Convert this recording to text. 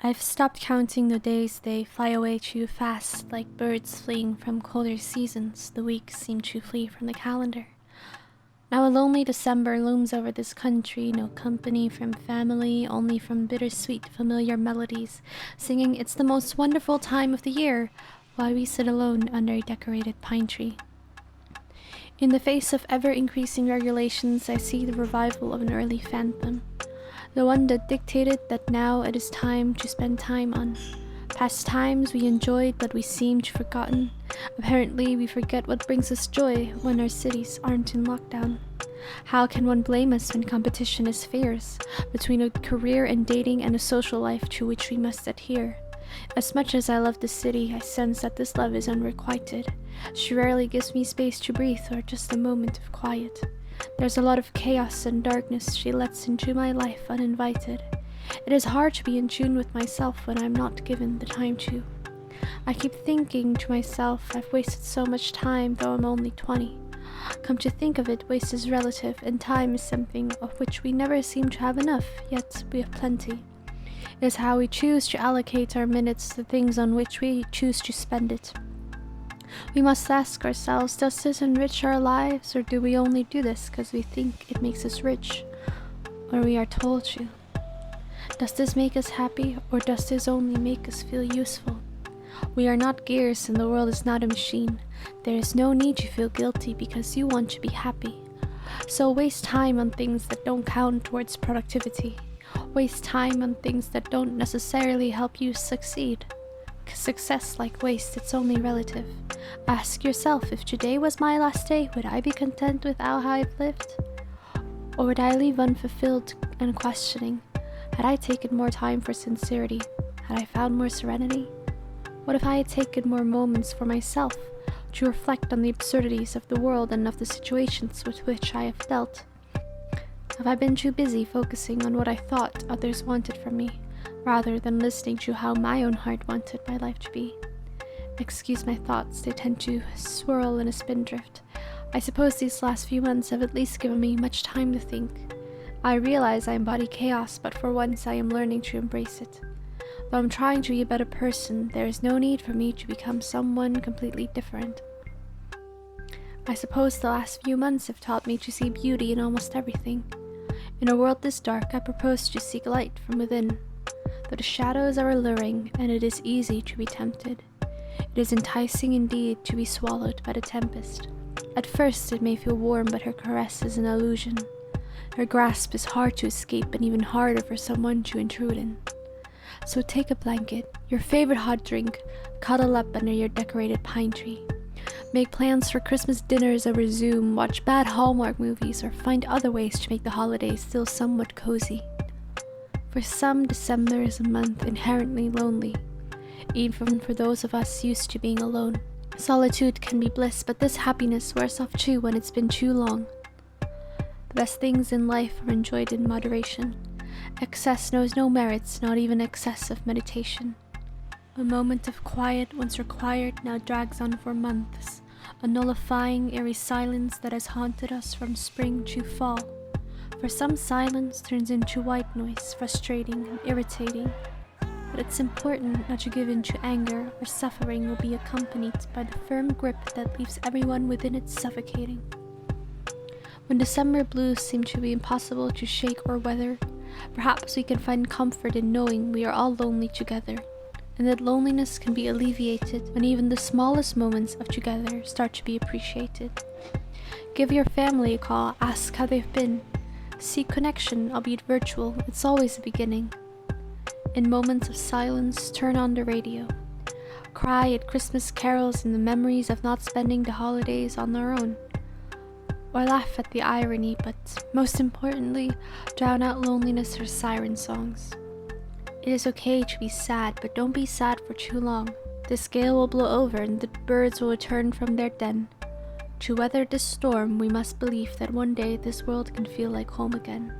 I've stopped counting the days, they fly away too fast, like birds fleeing from colder seasons. The weeks seem to flee from the calendar. Now a lonely December looms over this country, no company from family, only from bittersweet familiar melodies, singing "It's the most wonderful time of the year," while we sit alone under a decorated pine tree. In the face of ever-increasing regulations, I see the revival of an early phantom. The one that dictated that now it is time to spend time on. Past times we enjoyed but we seemed forgotten. Apparently we forget what brings us joy when our cities aren't in lockdown. How can one blame us when competition is fierce between a career and dating and a social life to which we must adhere? As much as I love the city, I sense that this love is unrequited. She rarely gives me space to breathe or just a moment of quiet. There's a lot of chaos and darkness she lets into my life uninvited. It is hard to be in tune with myself when I'm not given the time to. I keep thinking to myself, I've wasted so much time though I'm only 20. Come to think of it, waste is relative, and time is something of which we never seem to have enough, yet we have plenty. It is how we choose to allocate our minutes, the things on which we choose to spend it. We must ask ourselves, does this enrich our lives, or do we only do this because we think it makes us rich, or we are told to? Does this make us happy, or does this only make us feel useful? We are not gears and the world is not a machine. There is no need to feel guilty because you want to be happy. So waste time on things that don't count towards productivity. Waste time on things that don't necessarily help you succeed. Success, like waste, it's only relative. Ask yourself, if today was my last day, would I be content with how I've lived? Or would I leave unfulfilled and questioning? Had I taken more time for sincerity? Had I found more serenity? What if I had taken more moments for myself, to reflect on the absurdities of the world and of the situations with which I have dealt? Have I been too busy focusing on what I thought others wanted from me, rather than listening to how my own heart wanted my life to be? Excuse my thoughts, they tend to swirl in a spindrift. I suppose these last few months have at least given me much time to think. I realize I embody chaos, but for once I am learning to embrace it. Though I'm trying to be a better person, there is no need for me to become someone completely different. I suppose the last few months have taught me to see beauty in almost everything. In a world this dark, I propose to seek light from within. Though the shadows are alluring, and it is easy to be tempted. It is enticing indeed to be swallowed by the tempest. At first it may feel warm, but her caress is an illusion. Her grasp is hard to escape and even harder for someone to intrude in. So take a blanket, your favorite hot drink, cuddle up under your decorated pine tree. Make plans for Christmas dinners over Zoom, watch bad Hallmark movies, or find other ways to make the holidays still somewhat cozy. For some, December is a month inherently lonely, even for those of us used to being alone. Solitude can be bliss, but this happiness wears off too when it's been too long. The best things in life are enjoyed in moderation. Excess knows no merits, not even excessive meditation. A moment of quiet once required now drags on for months, a nullifying, eerie silence that has haunted us from spring to fall. For some, silence turns into white noise, frustrating and irritating. But it's important not to give in to anger, or suffering will be accompanied by the firm grip that leaves everyone within it suffocating. When December blues seem to be impossible to shake or weather, perhaps we can find comfort in knowing we are all lonely together, and that loneliness can be alleviated when even the smallest moments of together start to be appreciated. Give your family a call, ask how they've been. Seek connection, albeit virtual, it's always a beginning. In moments of silence, turn on the radio. Cry at Christmas carols in the memories of not spending the holidays on their own. Or laugh at the irony, but most importantly, drown out loneliness or siren songs. It is okay to be sad, but don't be sad for too long. This gale will blow over and the birds will return from their den. To weather this storm, we must believe that one day this world can feel like home again.